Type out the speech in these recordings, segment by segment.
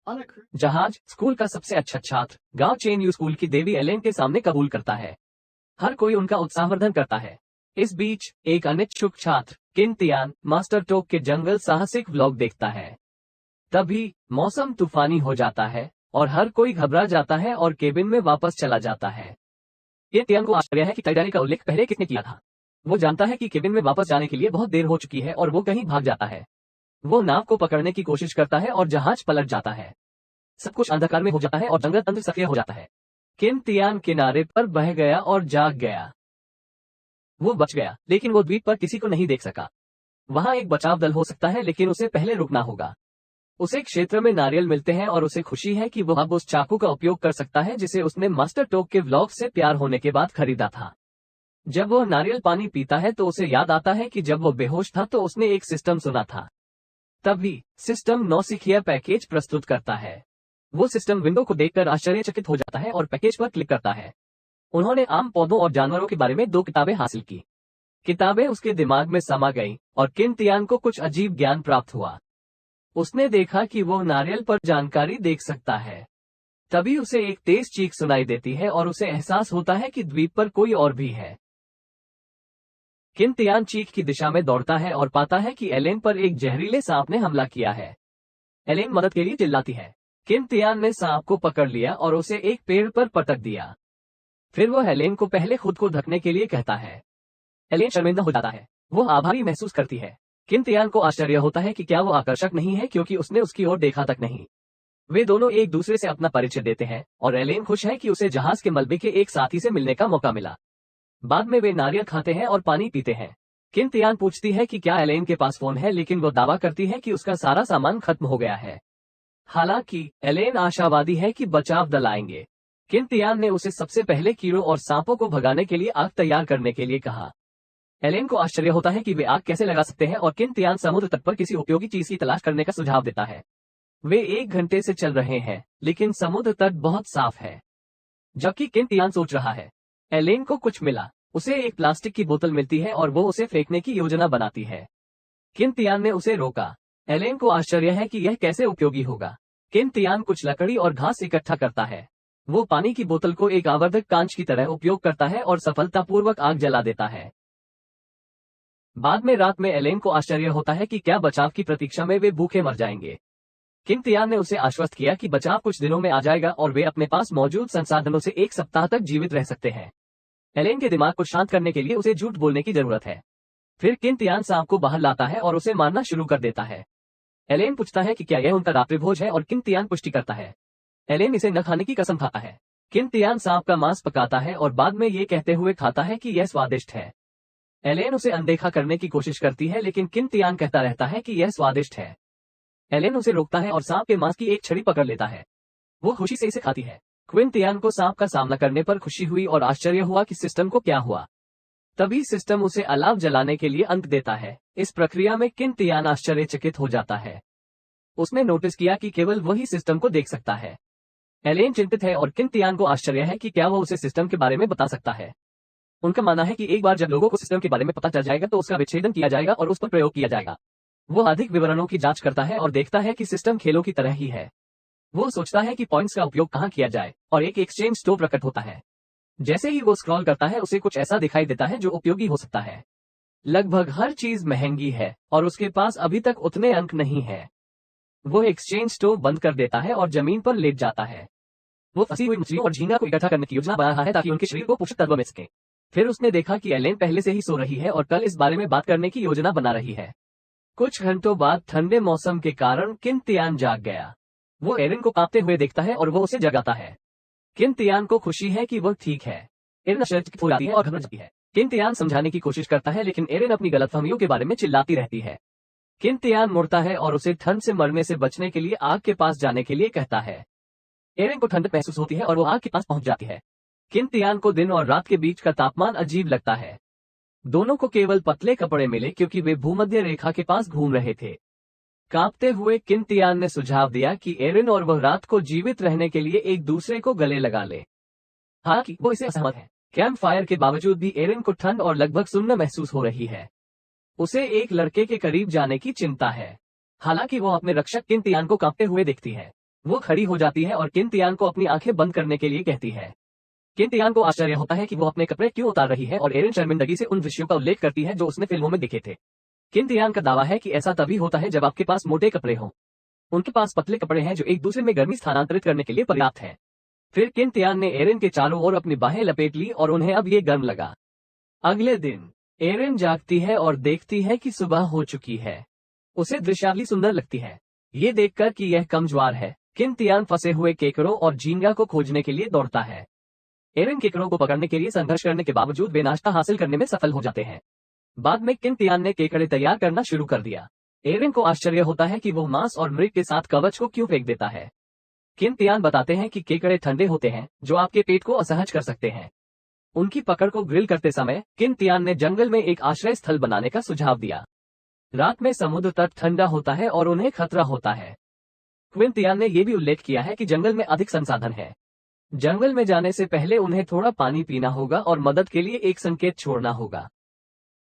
जहाज स्कूल का सबसे अच्छा छात्र गांव चेनयू स्कूल की देवी एलेन के सामने कबूल करता है। हर कोई उनका उत्साहवर्धन करता है। इस बीच एक अनिच्छुक छात्र किन तियान मास्टर टोक के जंगल साहसिक व्लॉग देखता है। तभी मौसम तूफानी हो जाता है और हर कोई घबरा जाता है और केबिन में वापस चला जाता है। किन तियान को आश्चर्य है कि टाइटैनिक का उल्लेख पहले किसने किया था। वो जानता है कि केबिन में वापस जाने के लिए बहुत देर हो चुकी है और वो कहीं भाग जाता है। वो नाव को पकड़ने की कोशिश करता है और जहाज पलट जाता है। सब कुछ अंधकार में हो जाता है और जंगल तंत्र सक्रिय हो जाता है। किन तियान किनारे पर बह गया और जाग गया। वो बच गया, लेकिन वो द्वीप पर किसी को नहीं देख सका। वहां एक बचाव दल हो सकता है, लेकिन उसे पहले रुकना होगा। उसे क्षेत्र में नारियल मिलते हैं और उसे खुशी है कि वो अब उस चाकू का उपयोग कर सकता है जिसे उसने मास्टर टोक के व्लॉग से प्यार होने के बाद खरीदा था। जब वो नारियल पानी पीता है तो उसे याद आता है कि जब वो बेहोश था तो उसने एक सिस्टम सुना था। तभी सिस्टम नौसिखिया पैकेज प्रस्तुत करता है। वो सिस्टम विंडो को देखकर आश्चर्यचकित हो जाता है और पैकेज पर क्लिक करता है। उन्होंने आम पौधों और जानवरों के बारे में 2 किताबें हासिल की। किताबें उसके दिमाग में समा गईं और किन तियान को कुछ अजीब ज्ञान प्राप्त हुआ। उसने देखा कि वो नारियल पर जानकारी देख सकता है। तभी उसे एक तेज चीख सुनाई देती है और उसे एहसास होता है कि द्वीप पर कोई और भी है। किन तियान चीख की दिशा में दौड़ता है और पाता है कि एलेन पर एक जहरीले सांप ने हमला किया है। एलेन मदद के लिए चिल्लाती है। किन तियान ने सांप को पकड़ लिया और उसे एक पेड़ पर पटक दिया। फिर वो एलेन को पहले खुद को ढकने के लिए कहता है। एलेन शर्मिंदा हो जाता है। वो आभारी महसूस करती है। किन तियान को आश्चर्य होता है कि क्या वो आकर्षक नहीं है, क्योंकि उसने उसकी ओर देखा तक नहीं। वे दोनों एक दूसरे से अपना परिचय देते हैं और एलेन खुश है कि उसे जहाज के मलबे के एक साथी से मिलने का मौका मिला। बाद में वे नारियल खाते हैं और पानी पीते हैं। किन तियान पूछती है कि क्या एलेन के पास फोन है, लेकिन वो दावा करती है कि उसका सारा सामान खत्म हो गया है। हालांकि एलेन आशावादी है कि बचाव दल आएंगे। किन तियान ने उसे सबसे पहले कीड़ों और सांपों को भगाने के लिए आग तैयार करने के लिए कहा। एलेन को आश्चर्य होता है कि वे आग कैसे लगा सकते हैं और किन तियान समुद्र तट पर किसी उपयोगी चीज की तलाश करने का सुझाव देता है। वे 1 घंटे से चल रहे हैं, लेकिन समुद्र तट बहुत साफ है। जबकि किन तियान सोच रहा है। एलेन को कुछ मिला। उसे एक प्लास्टिक की बोतल मिलती है और वो उसे फेंकने की योजना बनाती है। किन तियान ने उसे रोका। एलेन को आश्चर्य है कि यह कैसे उपयोगी होगा। किन तियान कुछ लकड़ी और घास इकट्ठा करता है। वो पानी की बोतल को एक आवर्धक कांच की तरह उपयोग करता है और सफलतापूर्वक आग जला देता है। बाद में रात में एलेन को आश्चर्य होता है कि क्या बचाव की प्रतीक्षा में वे भूखे मर जाएंगे। किन तियान ने उसे आश्वस्त किया कि बचाव कुछ दिनों में आ जाएगा और वे अपने पास मौजूद संसाधनों से 1 सप्ताह तक जीवित रह सकते हैं। एलेन के दिमाग को शांत करने के लिए उसे झूठ बोलने की जरूरत है। फिर किन तियान सांप को बाहर लाता है और उसे मारना शुरू कर देता है। एलेन पूछता है कि क्या यह उनका रात्रिभोज है और किन तियान पुष्टि करता है। एलेन इसे न खाने की कसम खाता है। किन तियान सांप का मांस पकाता है और बाद में ये कहते हुए खाता है कि यह स्वादिष्ट है। एलेन उसे अनदेखा करने की कोशिश करती है, लेकिन किन तियान कहता रहता है कि यह स्वादिष्ट है। एलेन उसे रोकता है और सांप के मांस की एक छड़ी पकड़ लेता है। वो खुशी से इसे खाती है। क्विन तियान को सांप का सामना करने पर खुशी हुई और आश्चर्य हुआ कि सिस्टम को क्या हुआ। तभी सिस्टम उसे अलाव जलाने के लिए अंक देता है। इस प्रक्रिया में किन तियान आश्चर्यचकित हो जाता है। उसने नोटिस किया कि केवल वही सिस्टम को देख सकता है। एलेन चिंतित है और किन तियान को आश्चर्य है कि क्या वो उसे सिस्टम के बारे में बता सकता है। उनका मानना है कि एक बार जब लोगों को सिस्टम के बारे में पता चल जाएगा तो उसका विच्छेदन किया जाएगा और उस पर प्रयोग किया जाएगा। वो अधिक विवरणों की जांच करता है और देखता है कि सिस्टम खेलों की तरह ही है। वो सोचता है कि पॉइंट्स का उपयोग कहां किया जाए और एक एक्सचेंज स्टोर प्रकट होता है। जैसे ही वो स्क्रॉल करता है उसे कुछ ऐसा दिखाई देता है जो उपयोगी हो सकता है। लगभग हर चीज महंगी है और उसके पास अभी तक उतने अंक नहीं है। वो एक्सचेंज स्टोर बंद कर देता है और जमीन पर लेट जाता है। वो फंसी हुई मछलियों और झींगा को इकट्ठा करने की योजना बना रहा है ताकि उनके शरीर को पोषक तत्व मिल सके। फिर उसने देखा कि एलेन पहले से ही सो रही है और कल इस बारे में बात करने की योजना बना रही है। कुछ घंटों बाद ठंडे मौसम के कारण किन तियान जाग गया। वो एरिन को कांपते हुए देखता है और वो उसे जगाता है। किन तियान को खुशी है कि वो ठीक है। एरिन आश्चर्यचकित हो जाती है और घबरा जाती है। किन तियान समझाने की कोशिश करता है, लेकिन एरिन अपनी गलतफहमियों के बारे में चिल्लाती रहती है। किन तियान मुड़ता है और उसे ठंड से मरने से बचने के लिए आग के पास जाने के लिए कहता है। एरिन को ठंड महसूस होती है और वो आग के पास पहुंच जाती है। किन तियान को दिन और रात के बीच का तापमान अजीब लगता है। दोनों को केवल पतले कपड़े मिले क्योंकि वे भूमध्य रेखा के पास घूम रहे थे। कांपते हुए किन तियान ने सुझाव दिया कि एरिन और वह रात को जीवित रहने के लिए एक दूसरे को गले लगा ले। हालांकि वो इसे असहमत है। कैंप फायर के बावजूद भी एरिन को ठंड और लगभग सुन्न महसूस हो रही है। उसे एक लड़के के करीब जाने की चिंता है। हालांकि वो अपने रक्षक किन तियान को कांपते हुए देखती है। वो खड़ी हो जाती है और किन तियान को अपनी आंखें बंद करने के लिए कहती है। किन तियान को आश्चर्य होता है कि वो अपने कपड़े क्यों उतार रही है और एरिन शर्मिंदगी से उन दृश्यों का उल्लेख करती है जो उसने फिल्मों में देखे थे। किन तियान का दावा है कि ऐसा तभी होता है जब आपके पास मोटे कपड़े हों। उनके पास पतले कपड़े हैं जो एक दूसरे में गर्मी स्थानांतरित करने के लिए पर्याप्त है। फिर किन तियान ने एरिन के चारों ओर अपनी बाहें लपेट ली और उन्हें अब ये गर्म लगा। अगले दिन एरिन जागती है और देखती है कि सुबह हो चुकी है। उसे दृश्यावली सुंदर लगती है। ये देखकर कि यह कम ज्वार है, किन तियान फंसे हुए केकड़ों और झींगा को खोजने के लिए दौड़ता है। एरिन केकड़ों को पकड़ने के लिए संघर्ष करने के बावजूद वे नाश्ता हासिल करने में सफल हो जाते हैं। बाद में किन तियान ने केकड़े तैयार करना शुरू कर दिया। एरिन को आश्चर्य होता है कि वो मांस और मृग के साथ कवच को क्यों फेंक देता है। किन तियान बताते हैं कि केकड़े ठंडे होते हैं जो आपके पेट को असहज कर सकते हैं। उनकी पकड़ को ग्रिल करते समय किन तियान ने जंगल में एक आश्रय स्थल बनाने का सुझाव दिया। रात में समुद्र तट ठंडा होता है और उन्हें खतरा होता है। क्विन तियान ने यह भी उल्लेख किया है कि जंगल में अधिक संसाधन है। जंगल में जाने से पहले उन्हें थोड़ा पानी पीना होगा और मदद के लिए एक संकेत छोड़ना होगा।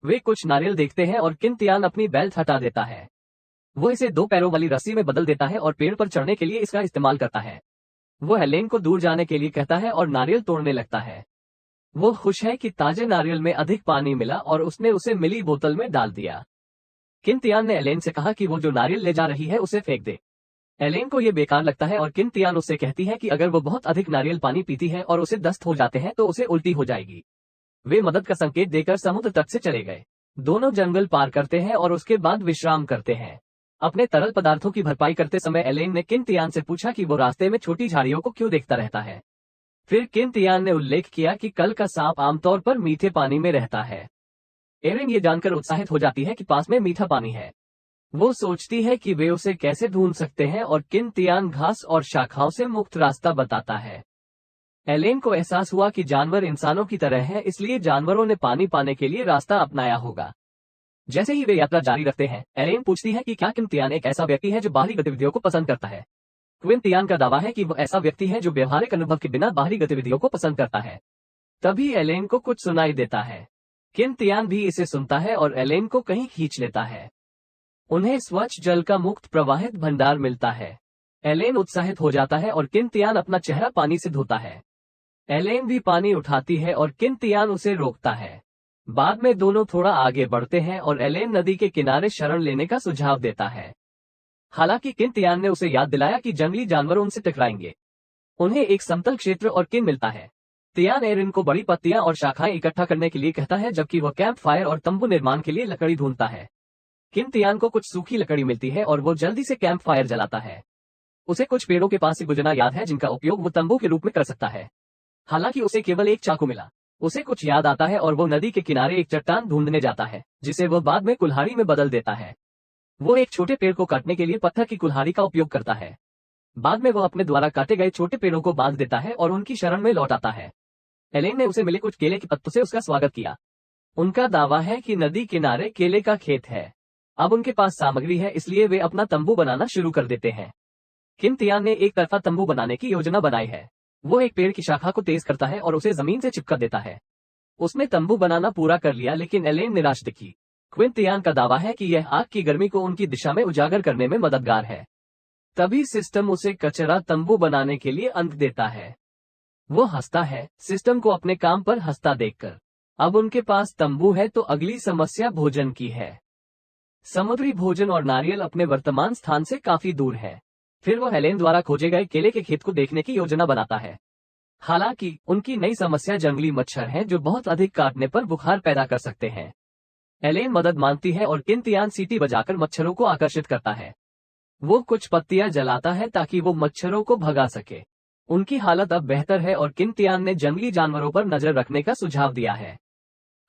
वे कुछ नारियल देखते हैं और किन तियान अपनी बेल्ट हटा देता है। वो इसे 2 पैरों वाली रस्सी में बदल देता है और पेड़ पर चढ़ने के लिए इसका इस्तेमाल करता है। वो हेलेन को दूर जाने के लिए कहता है और नारियल तोड़ने लगता है। वो खुश है कि ताजे नारियल में अधिक पानी मिला और उसने उसे मिली बोतल में डाल दिया। किन तियान ने एलेन से कहा कि वो जो नारियल ले जा रही है उसे फेंक दे। एलेन को यह बेकार लगता है और किन तियान उससे कहती है कि अगर वो बहुत अधिक नारियल पानी पीती है और उसे दस्त हो जाते हैं तो उसे उल्टी हो जाएगी। वे मदद का संकेत देकर समुद्र तट से चले गए। दोनों जंगल पार करते हैं और उसके बाद विश्राम करते हैं। अपने तरल पदार्थों की भरपाई करते समय एलेन ने किन तियान से पूछा कि वो रास्ते में छोटी झाड़ियों को क्यों देखता रहता है। फिर किन तियान ने उल्लेख किया कि कल का सांप आमतौर पर मीठे पानी में रहता है। एरिन ये जानकर उत्साहित हो जाती है कि पास में मीठा पानी है। वो सोचती है कि वे उसे कैसे ढूंढ सकते हैं और किन तियान घास और शाखाओं से मुक्त रास्ता बताता है। एलेन को एहसास हुआ कि जानवर इंसानों की तरह है, इसलिए जानवरों ने पानी पाने के लिए रास्ता अपनाया होगा। जैसे ही वे यात्रा जारी रखते हैं, एलेन पूछती है कि क्या किन तियान एक ऐसा व्यक्ति है जो बाहरी गतिविधियों को पसंद करता है। क्विन तियान का दावा है कि वो ऐसा व्यक्ति है जो व्यवहारिक अनुभव के बिना बाहरी गतिविधियों को पसंद करता है। तभी एलेन को कुछ सुनाई देता है। किन तियान भी इसे सुनता है और एलेन को कहीं खींच लेता है। उन्हें स्वच्छ जल का मुक्त प्रवाहित भंडार मिलता है। एलेन उत्साहित हो जाता है और किन तियान अपना चेहरा पानी से धोता है। एलेन भी पानी उठाती है और किन तियान उसे रोकता है। बाद में दोनों थोड़ा आगे बढ़ते हैं और एलेन नदी के किनारे शरण लेने का सुझाव देता है। हालांकि किन तियान ने उसे याद दिलाया कि जंगली जानवर उनसे टकराएंगे। उन्हें एक समतल क्षेत्र और किन मिलता है। तियान एरिन को बड़ी पत्तियां और शाखाएं इकट्ठा करने के लिए कहता है, जबकि वह कैंप फायर और तंबू निर्माण के लिए लकड़ी ढूंढता है। किन तियान को कुछ सूखी लकड़ी मिलती है और वो जल्दी से कैंप फायर जलाता है। उसे कुछ पेड़ों के पास से गुजरना याद है जिनका उपयोग वो तंबू के रूप में कर सकता है। हालांकि उसे केवल एक चाकू मिला। उसे कुछ याद आता है और वो नदी के किनारे एक चट्टान ढूंढने जाता है, जिसे वो बाद में कुल्हाड़ी में बदल देता है। वो एक छोटे पेड़ को काटने के लिए पत्थर की कुल्हाड़ी का उपयोग करता है। बाद में वो अपने द्वारा काटे गए छोटे पेड़ों को बांध देता है और उनकी शरण में लौट आता है। एलेन ने उसे मिले कुछ केले के पत्तों से उसका स्वागत किया। उनका दावा है कि नदी किनारे केले का खेत है। अब उनके पास सामग्री है, इसलिए वे अपना तंबू बनाना शुरू कर देते हैं। किन तियान ने एक तरफा तंबू बनाने की योजना बनाई है। वो एक पेड़ की शाखा को तेज करता है और उसे जमीन से चिपका देता है। उसने तंबू बनाना पूरा कर लिया, लेकिन एलेन निराश दिखी। क्विन तियान का दावा है कि यह आग की गर्मी को उनकी दिशा में उजागर करने में मददगार है। तभी सिस्टम उसे कचरा तंबू बनाने के लिए अंक देता है। वो हंसता है, सिस्टम को अपने काम पर हंसता देखकर। अब उनके पास तंबू है तो अगली समस्या भोजन की है। समुद्री भोजन और नारियल अपने वर्तमान स्थान से काफी दूर है। फिर वो हेलेन द्वारा खोजे गए केले के खेत को देखने की योजना बनाता है। हालांकि उनकी नई समस्या जंगली मच्छर है जो बहुत अधिक काटने पर बुखार पैदा कर सकते हैं। हेलेन मदद मांगती है और किन तियान सीटी बजाकर मच्छरों को आकर्षित करता है। वो कुछ पत्तियां जलाता है ताकि वो मच्छरों को भगा सके। उनकी हालत अब बेहतर है और किन तियान ने जंगली जानवरों पर नजर रखने का सुझाव दिया है।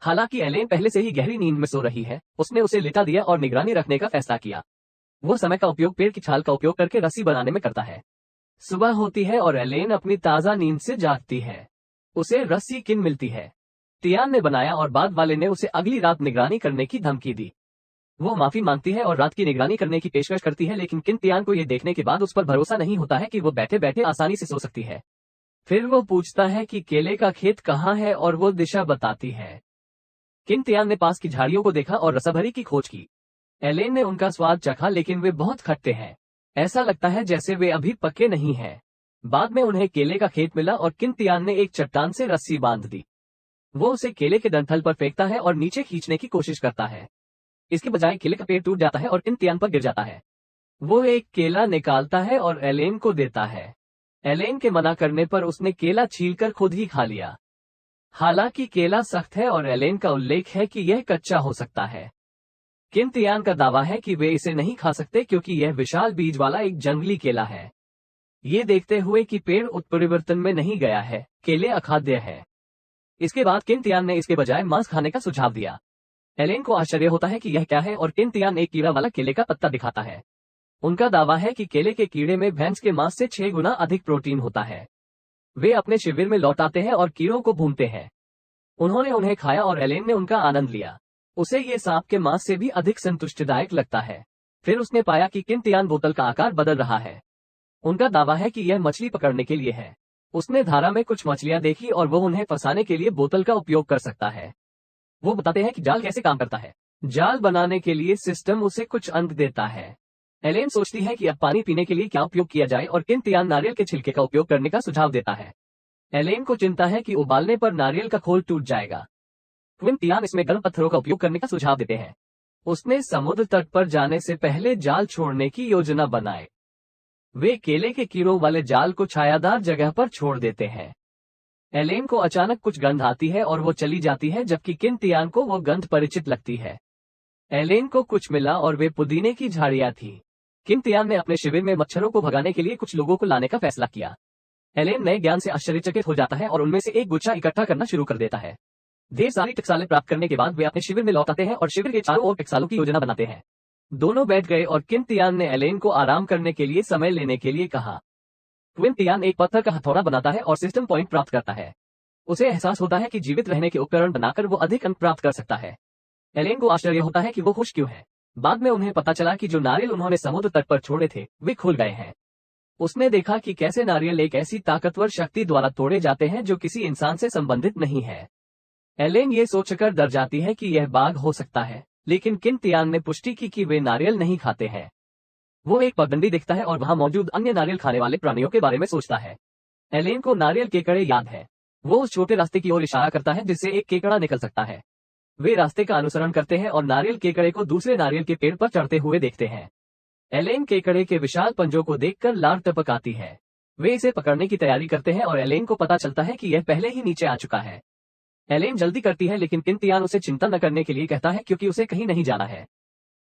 हालांकि एलेन पहले से ही गहरी नींद में सो रही है, उसने उसे लिटा दिया और निगरानी रखने का फैसला किया। वो समय का उपयोग पेड़ की छाल का उपयोग करके रस्सी बनाने में करता है। सुबह होती है और एलेन अपनी ताजा नींद से जागती है। उसे रस्सी किन मिलती है। तियान ने बनाया और बाद वाले ने उसे अगली रात निगरानी करने की धमकी दी। वो माफी मांगती है और रात की निगरानी करने की पेशकश करती है, लेकिन किन तियान को यह देखने के बाद उस पर भरोसा नहीं होता है कि वो बैठे बैठे आसानी से सो सकती है। फिर वो पूछता है कि केले का खेत कहाँ है और वो दिशा बताती है। किन तियान ने पास की झाड़ियों को देखा और रसाभरी की खोज की। एलेन ने उनका स्वाद चखा, लेकिन वे बहुत खट्टे हैं। ऐसा लगता है जैसे वे अभी पके नहीं हैं। बाद में उन्हें केले का खेत मिला और किन तियान ने एक चट्टान से रस्सी बांध दी। वो उसे केले के डंठल पर फेंकता है और नीचे खींचने की कोशिश करता है। इसके बजाय केले का पेड़ टूट जाता है और किन तियान पर गिर जाता है। वो एक केला निकालता है और एलेन को देता है। एलेन के मना करने पर उसने केला छीलकर खुद ही खा लिया। हालांकि केला सख्त है और एलेन का उल्लेख है कि यह कच्चा हो सकता है। किन तियान का दावा है कि वे इसे नहीं खा सकते क्योंकि यह विशाल बीज वाला एक जंगली केला है। ये देखते हुए कि पेड़ उत्परिवर्तन में नहीं गया है, केले अखाद्य है। इसके बाद किन तियान ने इसके बजाय मांस खाने का सुझाव दिया। एलेन को आश्चर्य होता है कि यह क्या है और किन तियान एक कीड़ा वाला केले का पत्ता दिखाता है। उनका दावा है कि केले के कीड़े में भैंस के मांस से 6 गुना अधिक प्रोटीन होता है। वे अपने शिविर में लौट आते हैं और कीड़ों को भूनते हैं। उन्होंने उन्हें खाया और एलेन ने उनका आनंद लिया। उसे ये सांप के मांस से भी अधिक संतुष्टिदायक लगता है। फिर उसने पाया कि किन तियान बोतल का आकार बदल रहा है। उनका दावा है कि यह मछली पकड़ने के लिए है। उसने धारा में कुछ मछलियां देखी और वो उन्हें फंसाने के लिए बोतल का उपयोग कर सकता है। वो बताते हैं कि जाल कैसे काम करता है। जाल बनाने के लिए सिस्टम उसे कुछ अंक देता है। एलेन सोचती है कि अब पानी पीने के लिए क्या उपयोग किया जाए और किन तियान नारियल के छिलके का उपयोग करने का सुझाव देता है। एलेन को चिंता है कि उबालने पर नारियल का खोल टूट जाएगा। किन तियान इसमें गर्म पत्थरों का उपयोग करने का सुझाव देते हैं। उसने समुद्र तट पर जाने से पहले जाल छोड़ने की योजना बनाए। वे केले के कीड़ों वाले जाल को छायादार जगह पर छोड़ देते हैं। एलेन को अचानक कुछ गंध आती है और वो चली जाती है, जबकि किन तियान को वो गंध परिचित लगती है। एलेन को कुछ मिला और वे पुदीने की झाड़ियां थी। किन तियान ने अपने शिविर में मच्छरों को भगाने के लिए कुछ लोगों को लाने का फैसला किया। एलेन नए ज्ञान से आश्चर्यचकित हो जाता है और उनमें से एक गुच्छा इकट्ठा करना शुरू कर देता है। ढेर सारी टकसालें प्राप्त करने के बाद वे अपने शिविर में लौट आते हैं और शिविर के चारों ओर टकसालों की योजना बनाते हैं। दोनों बैठ गए और किन तियान ने एलेन को आराम करने के लिए समय लेने के लिए कहा। किन तियान एक पत्थर का हथौड़ा बनाता है और सिस्टम पॉइंट प्राप्त करता है। उसे एहसास होता है कि जीवित रहने के उपकरण बनाकर वो अधिक अंक प्राप्त कर सकता है। एलेन को आश्चर्य होता है कि वो खुश क्यों है। बाद में उन्हें पता चला कि जो नारियल उन्होंने समुद्र तट पर छोड़े थे वे खुल गए हैं। उसने देखा कि कैसे नारियल एक ऐसी ताकतवर शक्ति द्वारा तोड़े जाते हैं जो किसी इंसान से संबंधित नहीं है। एलेन ये सोचकर डर जाती है कि यह बाघ हो सकता है, लेकिन किन तियान ने पुष्टि की कि वे नारियल नहीं खाते हैं। वो एक पगडंडी देखता है और वहां मौजूद अन्य नारियल खाने वाले प्राणियों के बारे में सोचता है। एलेन को नारियल केकड़े याद है। वो उस छोटे रास्ते की ओर इशारा करता है जिससे एक केकड़ा निकल सकता है। वे रास्ते का अनुसरण करते हैं और नारियल केकड़े को दूसरे नारियल के पेड़ पर चढ़ते हुए देखते हैं। एलेन केकड़े के विशाल पंजों को देखकर लार टपक आती है। वे इसे पकड़ने की तैयारी करते हैं और एलेन को पता चलता है कि यह पहले ही नीचे आ चुका है। एलेन जल्दी करती है, लेकिन किन तियान उसे चिंता न करने के लिए कहता है क्योंकि उसे कहीं नहीं जाना है।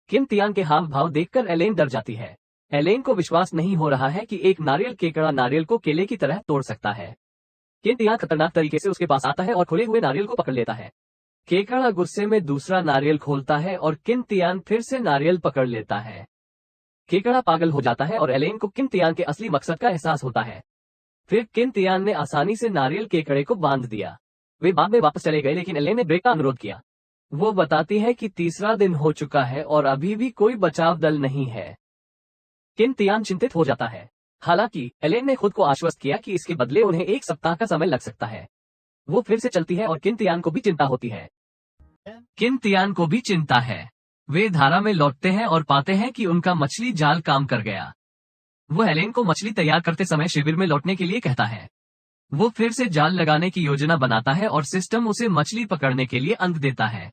किन तियान के हाव भाव देखकर एलेन डर जाती है। एलेन को विश्वास नहीं हो रहा है कि एक नारियल केकड़ा नारियल को केले की तरह तोड़ सकता है। किन तियान खतरनाक तरीके से उसके पास आता है और खुले हुए नारियल को पकड़ लेता है। केकड़ा गुस्से में दूसरा नारियल खोलता है और किन तियान फिर से नारियल पकड़ लेता है। केकड़ा पागल हो जाता है और एलेन को किन तियान के असली मकसद का एहसास होता है। फिर किन तियान ने आसानी से नारियल केकड़े को बांध दिया। वे बाद में वापस चले गए, लेकिन एलेन ने ब्रेक का अनुरोध किया। वो बताती है कि तीसरा दिन हो चुका है और अभी भी कोई बचाव दल नहीं है। किन तियान चिंतित हो जाता है। हालांकि एलेन ने खुद को आश्वस्त किया कि इसके बदले उन्हें 1 सप्ताह का समय लग सकता है। वो फिर से चलती है और किन तियान को भी चिंता होती है। किन तियान को भी चिंता है। वे धारा में लौटते हैं और पाते हैं कि उनका मछली जाल काम कर गया। वो एलेन को मछली तैयार करते समय शिविर में लौटने के लिए कहता है। वो फिर से जाल लगाने की योजना बनाता है और सिस्टम उसे मछली पकड़ने के लिए अंक देता है।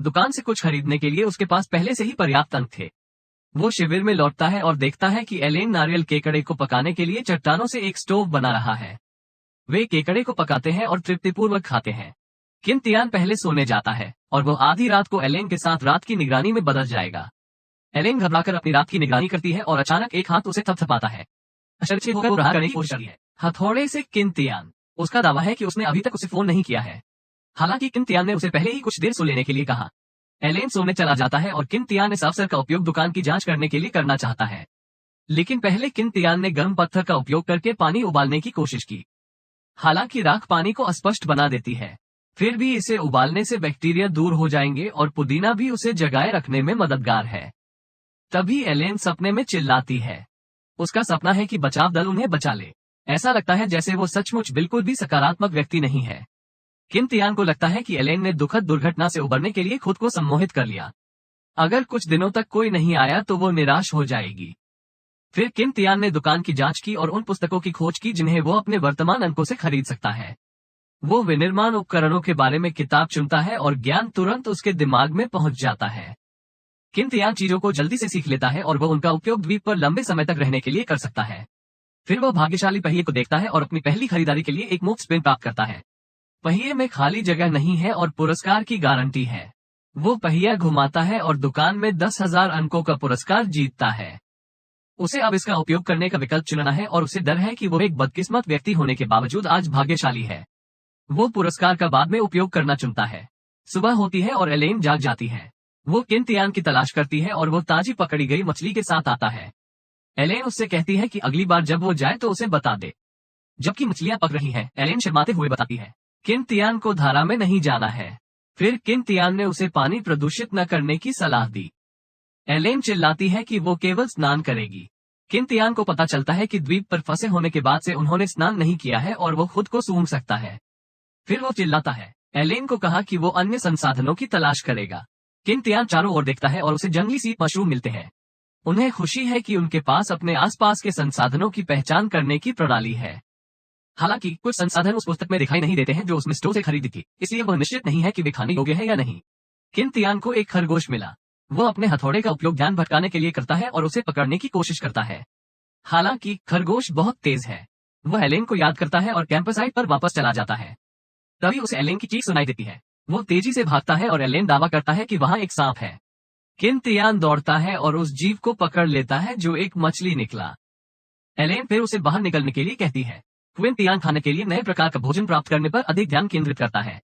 दुकान से कुछ खरीदने के लिए उसके पास पहले से ही पर्याप्त अंक थे। वो शिविर में लौटता है और देखता है कि एलेन नारियल केकड़े को पकाने के लिए चट्टानों से एक स्टोव बना रहा है। वे केकड़े को पकाते हैं और तृप्तिपूर्वक खाते हैं। किन तियान पहले सोने जाता है और वो आधी रात को एलेन के साथ रात की निगरानी में बदल जाएगा। एलेन घबराकर अपनी रात की निगरानी करती है और अचानक एक हाथ उसे थपथपाता है। आश्चर्यचकित होकर वो राहत करने की कोशिश करती है। हथौड़े से किन तियान। उसका दावा है कि उसने अभी तक उसे फोन नहीं किया है। हालांकि किन तियान ने उसे पहले ही कुछ देर सो लेने के लिए कहा। एलेन सोने चला जाता है और किन तियान इस अवसर का उपयोग दुकान की जांच करने के लिए करना चाहता है। लेकिन पहले किन तियान ने गर्म पत्थर का उपयोग करके पानी उबालने की कोशिश की। हालांकि राख पानी को अस्पष्ट बना देती है। फिर भी इसे उबालने से बैक्टीरिया दूर हो जाएंगे और पुदीना भी उसे जगाए रखने में मददगार है। तभी एलेन सपने में चिल्लाती है। उसका सपना है कि बचाव दल उन्हें बचा ले। ऐसा लगता है जैसे वो सचमुच बिल्कुल भी सकारात्मक व्यक्ति नहीं है। किन तियान को लगता है कि एलेन ने दुखद दुर्घटना से उबरने के लिए खुद को सम्मोहित कर लिया। अगर कुछ दिनों तक कोई नहीं आया तो वो निराश हो जाएगी। फिर किन तियान ने दुकान की जांच की और उन पुस्तकों की खोज की जिन्हें वो अपने वर्तमान अंकों से खरीद सकता है। वो विनिर्माण उपकरणों के बारे में किताब चुनता है और ज्ञान तुरंत उसके दिमाग में पहुंच जाता है। किन तियान चीजों को जल्दी से सीख लेता है और वह उनका उपयोग द्वीप पर लंबे समय तक रहने के लिए कर सकता है। फिर वह भाग्यशाली पहिए को देखता है और अपनी पहली खरीदारी के लिए एक मुफ्त स्पिन प्राप्त करता है। पहिए में खाली जगह नहीं है और पुरस्कार की गारंटी है। वो पहिया घुमाता है और दुकान में 10,000 अंकों का पुरस्कार जीतता है। उसे अब इसका उपयोग करने का विकल्प चुनना है और उसे डर है कि वो एक बदकिस्मत व्यक्ति होने के बावजूद आज भाग्यशाली है। वो पुरस्कार का बाद में उपयोग करना चुनता है। सुबह होती है और एलेन जाग जाती है। वो किन तियान की तलाश करती है और वो ताजी पकड़ी गई मछली के साथ आता है। एलेन उससे कहती है कि अगली बार जब वो जाए तो उसे बता दे। जबकि मछलियां पक रही हैं, एलेन शर्माते हुए बताती है किन तियान को धारा में नहीं जाना है। फिर किन तियान ने उसे पानी प्रदूषित न करने की सलाह दी। एलेन चिल्लाती है कि वो केवल स्नान करेगी। किन तियान को पता चलता है कि द्वीप पर फंसे होने के बाद से उन्होंने स्नान नहीं किया है और वो खुद को सूंघ सकता है। फिर वो चिल्लाता है एलेन को कहा कि वो अन्य संसाधनों की तलाश करेगा। किन तियान चारों ओर देखता है और उसे जंगली सीप मशरूम मिलते हैं। उन्हें खुशी है कि उनके पास अपने आसपास के संसाधनों की पहचान करने की प्रणाली है। हालांकि कुछ संसाधन उस पुस्तक में दिखाई नहीं देते हैं जो उसने स्टोर से खरीदी थी, इसलिए वह निश्चित नहीं है कि वे खाने योग्य है या नहीं। किन तियान को एक खरगोश मिला। वो अपने हथौड़े का उपयोग ध्यान भटकाने के लिए करता है और उसे पकड़ने की कोशिश करता है। हालांकि खरगोश बहुत तेज है। वह एलेन को याद करता है और कैंपसाइट पर वापस चला जाता है। तभी उसे एलेन की चीख सुनाई देती है। वो तेजी से भागता है और एलेन दावा करता है कि वहां एक सांप है। किन तियान दौड़ता है और उस जीव को पकड़ लेता है जो एक मछली निकला। एलेन फिर उसे बाहर निकलने के लिए कहती है। क्विन तियान खाने के लिए नए प्रकार का भोजन प्राप्त करने पर अधिक ध्यान केंद्रित करता है।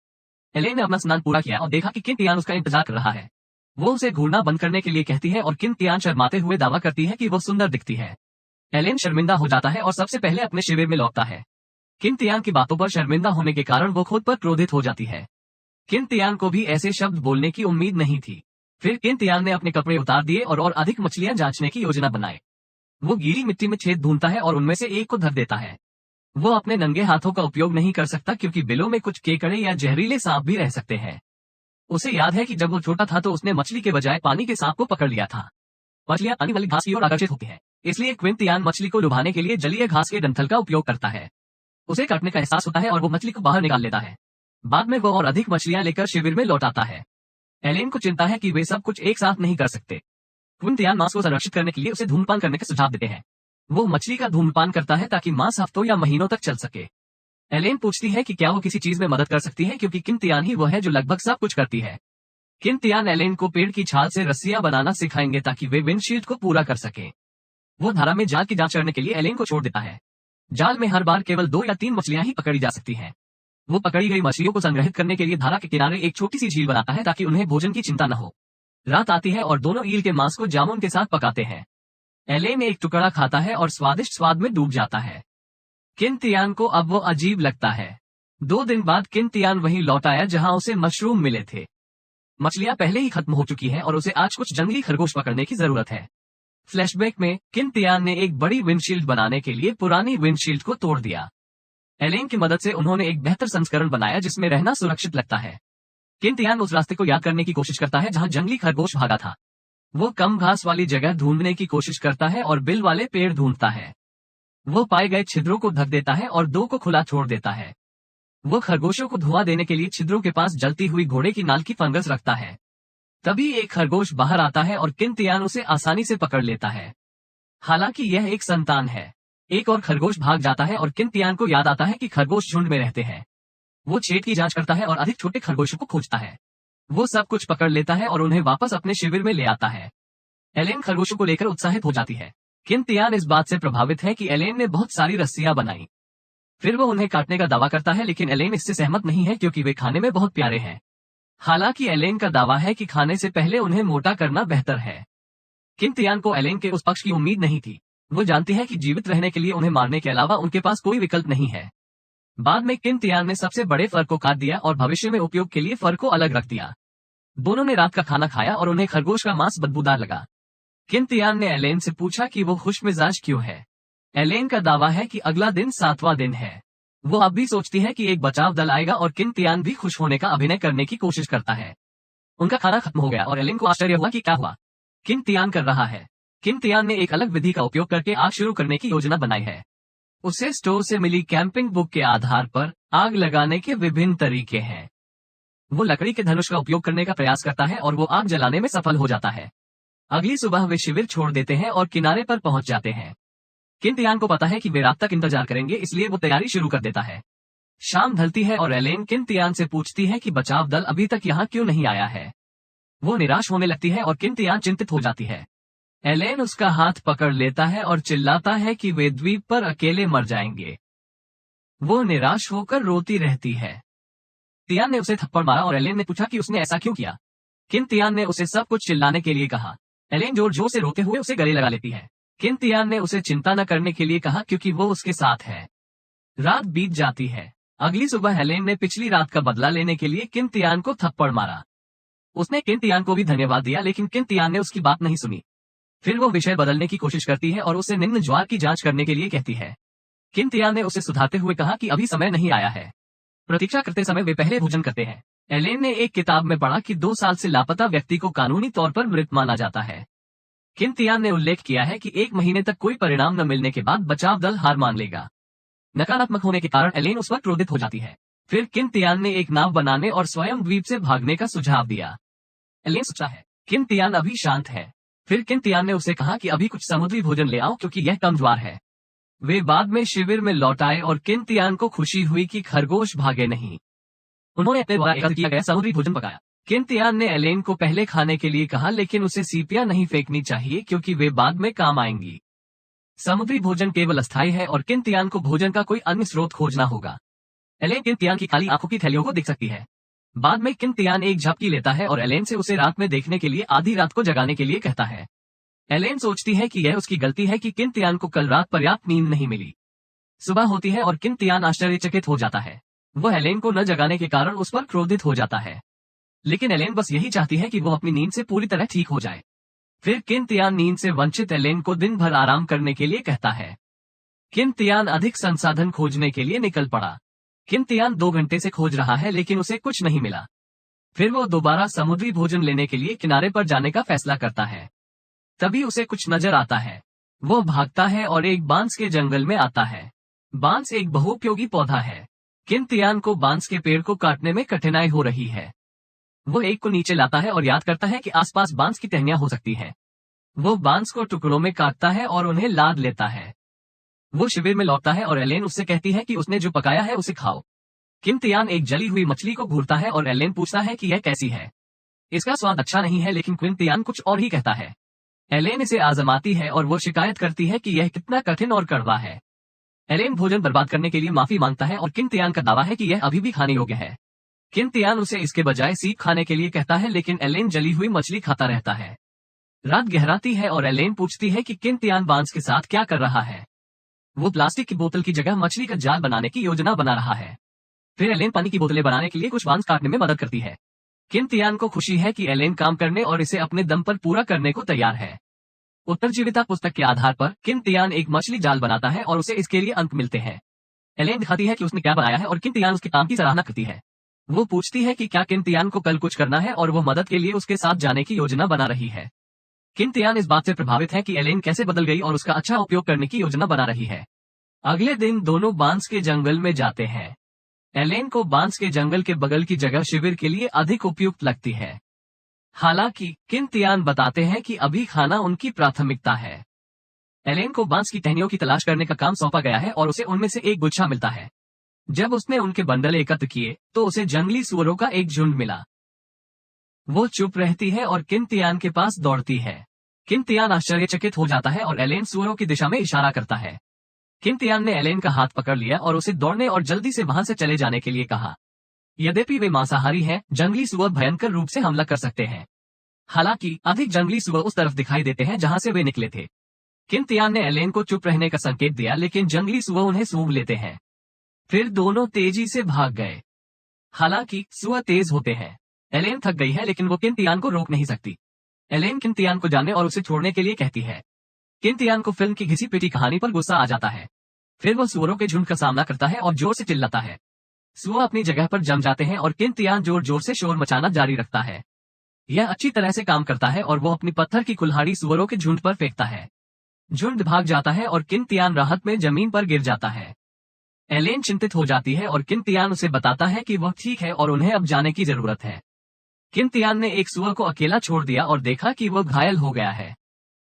एलेन ने अपना स्नान पूरा किया और देखा कि किन तियान उसका इंतजार कर रहा है। वो उसे घूरना बंद करने के लिए कहती है और किन तियान शर्माते हुए दावा करती है कि वो सुंदर दिखती है। एलेन शर्मिंदा हो जाता है और सबसे पहले अपने शिविर में लौटता है। किन तियान की बातों पर शर्मिंदा होने के कारण वो खुद पर क्रोधित हो जाती है। किन तियान को भी ऐसे शब्द बोलने की उम्मीद नहीं थी। फिर किन तियान ने अपने कपड़े उतार दिए और अधिक मछलियां जांचने की योजना बनाई। वो गीली मिट्टी में छेद ढूंढता है और उनमें से एक को धर देता है। वो अपने नंगे हाथों का उपयोग नहीं कर सकता क्योंकि बिलों में कुछ केकड़े या जहरीले सांप भी रह सकते हैं। उसे याद है कि जब वो छोटा था तो उसने मछली के बजाय पानी के सांप को पकड़ लिया था। मछलियां पानी वाली घास की ओर आकर्षित होती हैं, इसलिए क्विन तियान मछली को लुभाने के लिए जलीय घास के डंठल का उपयोग करता है। उसे काटने का एहसास होता है और वो मछली को बाहर निकाल लेता है। बाद में वो और अधिक मछलियां लेकर शिविर में लौट आता है। एलेन को चिंता है कि वे सब कुछ एक साथ नहीं कर सकते। क्विन तियान मांस को संरक्षित करने के लिए उसे धूम्रपान करने का सुझाव देते हैं। वो मछली का धूम्रपान करता है ताकि मांस हफ्तों या महीनों तक चल सके। एलेन पूछती है कि क्या वो किसी चीज में मदद कर सकती है क्योंकि किन तियान ही वो है जो लगभग सब कुछ करती है। किन तियान एलेन को पेड़ की छाल से रस्सियां बनाना सिखाएंगे ताकि वे विंडशील्ड को पूरा कर सके। वो धारा में जाल की जांच करने के लिए एलेन को छोड़ देता है। जाल में हर बार केवल 2 या 3 मछलियां ही पकड़ी जा सकती हैं। वो पकड़ी गई मछलियों को संग्रहित करने के लिए धारा के किनारे एक छोटी सी झील बनाता है ताकि उन्हें भोजन की चिंता न हो। रात आती है और दोनों ईल के मांस को जामुन के साथ पकाते हैं। एलेन एक टुकड़ा खाता है और स्वादिष्ट स्वाद में डूब जाता है। किन तियान को अब वो अजीब लगता है। 2 दिन बाद किन तियान वहीं लौट आया जहां उसे मशरूम मिले थे। मछलियां पहले ही खत्म हो चुकी हैं और उसे आज कुछ जंगली खरगोश पकड़ने की जरूरत है। फ्लैशबैक में किन तियान ने एक बड़ी विंडशील्ड बनाने के लिए पुरानी विंडशील्ड को तोड़ दिया। एलेन की मदद से उन्होंने एक बेहतर संस्करण बनाया जिसमें रहना सुरक्षित लगता है। किन तियान उस रास्ते को याद करने की कोशिश करता है जहां जंगली खरगोश भागा था। वो कम घास वाली जगह ढूंढने की कोशिश करता है और बिल वाले पेड़ ढूंढता है। वो पाए गए छिद्रों को ढक देता है और 2 को खुला छोड़ देता है। वो खरगोशों को धुआं देने के लिए छिद्रों के पास जलती हुई घोड़े की नाल की फंगस रखता है। तभी एक खरगोश बाहर आता है और किन तियान उसे आसानी से पकड़ लेता है। हालांकि यह एक संतान है। एक और खरगोश भाग जाता है और किन तियान को याद आता है कि खरगोश झुंड में रहते हैं। वो छेद की जांच करता है और अधिक छोटे खरगोशों को खोजता है। वो सब कुछ पकड़ लेता है और उन्हें वापस अपने शिविर में ले आता है। एलेन खरगोशों को लेकर उत्साहित हो जाती है। किन तियान इस बात से प्रभावित है कि एलेन ने बहुत सारी रस्सियां बनाई। फिर वो उन्हें काटने का दावा करता है लेकिन एलेन इससे सहमत नहीं है क्योंकि वे खाने में बहुत प्यारे हैं। हालांकि एलेन का दावा है कि खाने से पहले उन्हें मोटा करना बेहतर है। किन तियान को एलेन के उस पक्ष की उम्मीद नहीं थी। वो जानती है कि जीवित रहने के लिए उन्हें मारने के अलावा उनके पास कोई विकल्प नहीं है। बाद में किन तियान ने सबसे बड़े फर को काट दिया और भविष्य में उपयोग के लिए फर को अलग रख दिया। दोनों ने रात का खाना खाया और उन्हें खरगोश का मांस बदबूदार लगा। किन तियान ने एलेन से पूछा कि वो खुशमिजाज क्यों है। एलेन का दावा है कि अगला दिन 7वां दिन है। वो अब भी सोचती है कि एक बचाव दल आएगा और किन तियान भी खुश होने का अभिनय करने की कोशिश करता है। उनका खाना खत्म हो गया और एलेन को आश्चर्य हुआ कि क्या हुआ। किन तियान कर रहा है। किम तियान ने एक अलग विधि का उपयोग करके आग शुरू करने की योजना बनाई है। उसे स्टोर से मिली कैंपिंग बुक के आधार पर आग लगाने के विभिन्न तरीके हैं। वो लकड़ी के धनुष का उपयोग करने का प्रयास करता है और वो आग जलाने में सफल हो जाता है। अगली सुबह वे शिविर छोड़ देते हैं और किनारे पर पहुंच जाते हैं। किम तियान को पता है कि वे रात तक इंतजार करेंगे, इसलिए वो तैयारी शुरू कर देता है। शाम ढलती है और एलेन किम तियान से पूछती है कि बचाव दल अभी तक यहाँ क्यों नहीं आया है। वो निराश होने लगती है और किम तियान चिंतित हो जाती है। एलेन उसका हाथ पकड़ लेता है और चिल्लाता है कि वे द्वीप पर अकेले मर जाएंगे। वो निराश होकर रोती रहती है। तियान ने उसे थप्पड़ मारा और एलेन ने पूछा कि उसने ऐसा क्यों किया। किम तियान ने उसे सब कुछ चिल्लाने के लिए कहा। एलेन जोर जोर से रोते हुए उसे गले लगा लेती है। किम तियान ने उसे चिंता न करने के लिए कहा क्योंकि वो उसके साथ है। रात बीत जाती है। अगली सुबह एलेन ने पिछली रात का बदला लेने के लिए किम तियान को थप्पड़ मारा। उसने किम तियान को भी धन्यवाद दिया, लेकिन किम तियान ने उसकी बात नहीं सुनी। फिर वो विषय बदलने की कोशिश करती है और उसे निम्न ज्वार की जांच करने के लिए कहती है। किम तियान ने उसे सुधारते हुए कहा कि अभी समय नहीं आया है। प्रतीक्षा करते समय वे पहले भोजन करते हैं। एलेन ने एक किताब में पढ़ा कि 2 साल से लापता व्यक्ति को कानूनी तौर पर मृत माना जाता है। किम तियान ने उल्लेख किया है कि 1 महीने तक कोई परिणाम न मिलने के बाद बचाव दल हार मान लेगा। नकारात्मक होने के कारण एलेन उस पर क्रोधित हो जाती है। फिर किम तियान ने एक नाव बनाने और स्वयं द्वीप से भागने का सुझाव दिया। एलेन सोचा है। किम तियान अभी शांत है। फिर किम तियान ने उसे कहा कि अभी कुछ समुद्री भोजन ले आओ क्योंकि यह कम ज्वार है। वे बाद में शिविर में लौट आए और किम तियान को खुशी हुई कि खरगोश भागे नहीं। उन्होंने अपने द्वारा एकत्र किया गया समुद्री भोजन पकाया। किम तियान ने एलेन को पहले खाने के लिए कहा, लेकिन उसे सीपियां नहीं फेंकनी चाहिए क्योंकि वे बाद में काम आएंगी। समुद्री भोजन केवल अस्थायी है और किम तियान को भोजन का कोई अन्य स्रोत खोजना होगा। एलेन किम तियान की खाली आंखों की थैलियों को देख सकती है। बाद में किम तियान एक झपकी लेता है और एलेन से उसे रात में देखने के लिए आधी रात को जगाने के लिए कहता है। एलेन सोचती है कि यह उसकी गलती है कि किम तियान को कल रात पर्याप्त नींद नहीं मिली। सुबह होती है और किम तियान आश्चर्यचकित हो जाता है। वह एलेन को न जगाने के कारण उस पर क्रोधित हो जाता है, लेकिन एलेन बस यही चाहती है कि वो अपनी नींद से पूरी तरह ठीक हो जाए। फिर किम तियान नींद से वंचित एलेन को दिन भर आराम करने के लिए कहता है। किम तियान अधिक संसाधन खोजने के लिए निकल पड़ा। किम तियान 2 घंटे से खोज रहा है, लेकिन उसे कुछ नहीं मिला। फिर वो दोबारा समुद्री भोजन लेने के लिए किनारे पर जाने का फैसला करता है। तभी उसे कुछ नजर आता है। वो भागता है और एक बांस के जंगल में आता है। बांस एक बहुउपयोगी पौधा है। किम तियान को बांस के पेड़ को काटने में कठिनाई हो रही है। वो एक को नीचे लाता है और याद करता है कि आसपास बांस की टहनियां हो सकती हैं। वो बांस को टुकड़ों में काटता है और उन्हें लाद लेता है। वो शिविर में लौटता है और एलेन उससे कहती है कि उसने जो पकाया है उसे खाओ। किम तियान एक जली हुई मछली को घूरता है और एलेन पूछता है कि यह कैसी है। इसका स्वाद अच्छा नहीं है, लेकिन किम तियान कुछ और ही कहता है। एलेन इसे आजमाती है और वो शिकायत करती है कि यह कितना कठिन और कड़वा है। एलेन भोजन बर्बाद करने के लिए माफी मांगता है और किम तियान का दावा है कि यह अभी भी खाने योग्य है। किम तियान उसे इसके बजाय सीप खाने के लिए कहता है, लेकिन एलेन जली हुई मछली खाता रहता है। रात गहराती है और एलेन पूछती है कि किम तियान बांस के साथ क्या कर रहा है। वो प्लास्टिक की बोतल की जगह मछली का जाल बनाने की योजना बना रहा है। फिर एलेन पानी की बोतलें बनाने के लिए कुछ बांस काटने में मदद करती है। किम तियान को खुशी है कि एलेन काम करने और इसे अपने दम पर पूरा करने को तैयार है। उत्तरजीविता पुस्तक के आधार पर किम तियान एक मछली जाल बनाता है और उसे इसके लिए अंक मिलते हैं। एलेन दिखाती है कि उसने क्या बनाया है और किम तियान उसके काम की सराहना करती है। वो पूछती है कि क्या किम तियान को कल कुछ करना है और वो मदद के लिए उसके साथ जाने की योजना बना रही है। किम तियान इस बात से प्रभावित है कि एलेन कैसे बदल गई और उसका अच्छा उपयोग करने की योजना बना रही है। अगले दिन दोनों बांस के जंगल में जाते हैं। एलेन को बांस के जंगल के बगल की जगह शिविर के लिए अधिक उपयुक्त लगती है। हालांकि किम तियान बताते हैं कि अभी खाना उनकी प्राथमिकता है। एलेन को बांस की टहनियों की तलाश करने का काम सौंपा गया है और उसे उनमें से एक गुच्छा मिलता है। जब उसने उनके बंडल एकत्र किए तो उसे जंगली सुअरों का एक झुंड मिला। वो चुप रहती है और किम तियान के पास दौड़ती है। किम तियान आश्चर्यचकित हो जाता है और एलेन सुअरों की दिशा में इशारा करता है। किम तियान ने एलेन का हाथ पकड़ लिया और उसे दौड़ने और जल्दी से वहां से चले जाने के लिए कहा। यद्यपि वे मांसाहारी हैं, जंगली सुअर भयंकर रूप से हमला कर सकते हैं। हालांकि अधिक जंगली सुअर उस तरफ दिखाई देते हैं जहां से वे निकले थे। किम तियान ने एलेन को चुप रहने का संकेत दिया, लेकिन जंगली सुअर उन्हें सूंघ लेते हैं। फिर दोनों तेजी से भाग गए। हालांकि सुअर तेज होते हैं। एलेन थक गई है, लेकिन वो किम तियान को रोक नहीं सकती। एलेन किम तियान को जाने और उसे छोड़ने के लिए कहती है। किम तियान को फिल्म की घिसी पिटी कहानी पर गुस्सा आ जाता है। फिर वो सुअरों के झुंड का सामना करता है और जोर से चिल्लाता है। सुअर अपनी जगह पर जम जाते हैं और किम तियान जोर जोर से शोर मचाना जारी रखता है। यह अच्छी तरह से काम करता है और वो अपनी पत्थर की कुल्हाड़ी सुअरों के झुंड पर फेंकता है। झुंड भाग जाता है और किन-तियान राहत में जमीन पर गिर जाता है। एलेन चिंतित हो जाती है और किन-तियान उसे बताता है कि वह ठीक है और उन्हें अब जाने की जरूरत है। किन-तियान ने एक सुअर को अकेला छोड़ दिया और देखा कि वह घायल हो गया है।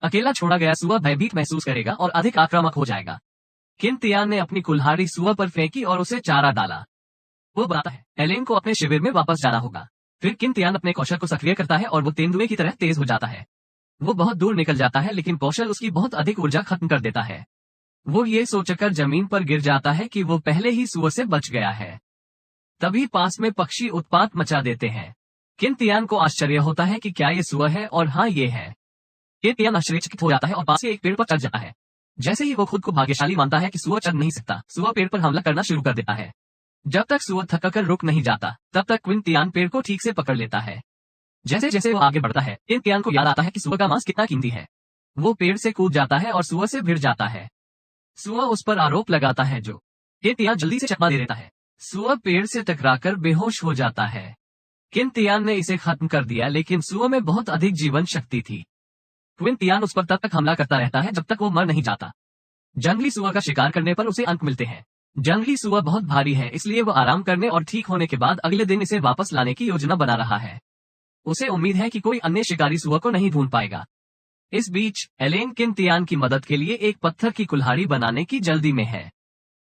अकेला छोड़ा गया सुअर भयभीत महसूस करेगा और अधिक आक्रामक हो जाएगा। किन-तियान ने अपनी कुल्हाड़ी सुअर पर फेंकी और उसे चारा डाला। वो बताता है एलेन को अपने शिविर में वापस जाना होगा। फिर किन-तियान अपने कौशल को सक्रिय करता है और वो तेंदुए की तरह तेज हो जाता है। वो बहुत दूर निकल जाता है लेकिन कौशल उसकी बहुत अधिक ऊर्जा खत्म कर देता है। वो ये सोचकर जमीन पर गिर जाता है कि वो पहले ही सुअर से बच गया है। तभी पास में पक्षी उत्पात मचा देते हैं। किन-तियान को आश्चर्य होता है कि क्या ये सुअर है, और हाँ ये है। किन-तियान आश्चर्यचकित हो जाता है और पास के एक पेड़ पर चढ़ जाता है। जैसे ही वो खुद को भाग्यशाली मानता है कि सुअर चढ़ नहीं सकता, सुअर पेड़ पर हमला करना शुरू कर देता है। जब तक सुअर थककर रुक नहीं जाता तब तक किन-तियान पेड़ को ठीक से पकड़ लेता है। जैसे जैसे वो आगे बढ़ता है किन-तियान को याद आता है कि सुअर का मांस कितना कीमती है। वो पेड़ से कूद जाता है और सुअर से भिड़ जाता है। सुअर उस पर आरोप लगाता है जो किन-तियान जल्दी से चकमा दे देता है। सुअर पेड़ से टकराकर बेहोश हो जाता है। किन-तियान ने इसे खत्म कर दिया लेकिन सुअर में बहुत अधिक जीवन शक्ति थी। किन-तियान उस पर तब तक हमला करता रहता है जब तक वो मर नहीं जाता। जंगली सुअर का शिकार करने पर उसे अंक मिलते हैं। जंगली सुअर बहुत भारी है, इसलिए वो आराम करने और ठीक होने के बाद अगले दिन इसे वापस लाने की योजना बना रहा है। उसे उम्मीद है कि कोई अन्य शिकारी सुअर को नहीं ढूंढ पाएगा। इस बीच एलेन किन-तियान की मदद के लिए एक पत्थर की कुल्हाड़ी बनाने की जल्दी में है।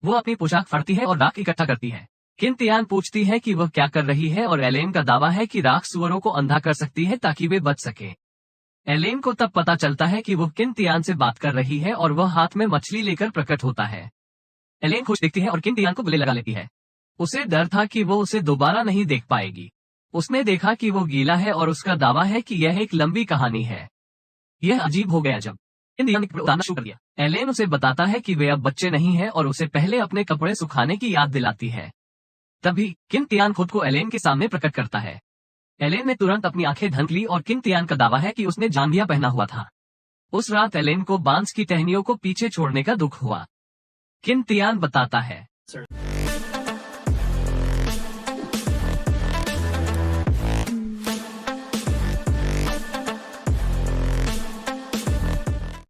वो अपनी पोशाक फाड़ती है और राख इकट्ठा करती है। किन-तियान पूछती है कि वह क्या कर रही है और एलेन का दावा है कि राख सुअरों को अंधा कर सकती है ताकि वे बच सके। एलेन को तब पता चलता है कि वो किन-तियान से बात कर रही है और वह हाथ में मछली लेकर प्रकट होता है। एलेन खुश दिखती है और किन-तियान को गले लगा लेती है। उसे डर था कि वो उसे दोबारा नहीं देख पाएगी। उसने देखा कि वो गीला है और उसका दावा है कि यह एक लंबी कहानी है। यह अजीब हो गया जब किन-तियान ने कपड़े उतारना शुरू कर दिया। एलेन उसे बताता है कि वे अब बच्चे नहीं हैं और उसे पहले अपने कपड़े सुखाने की याद दिलाती है। तभी किन-तियान खुद को एलेन के सामने प्रकट करता है। एलेन ने तुरंत अपनी आंखें ढक ली और किन-तियान का दावा है कि उसने जांघिया पहना हुआ था। उस रात एलेन को बांस की टहनियों को पीछे छोड़ने का दुख हुआ। किन-तियान बताता है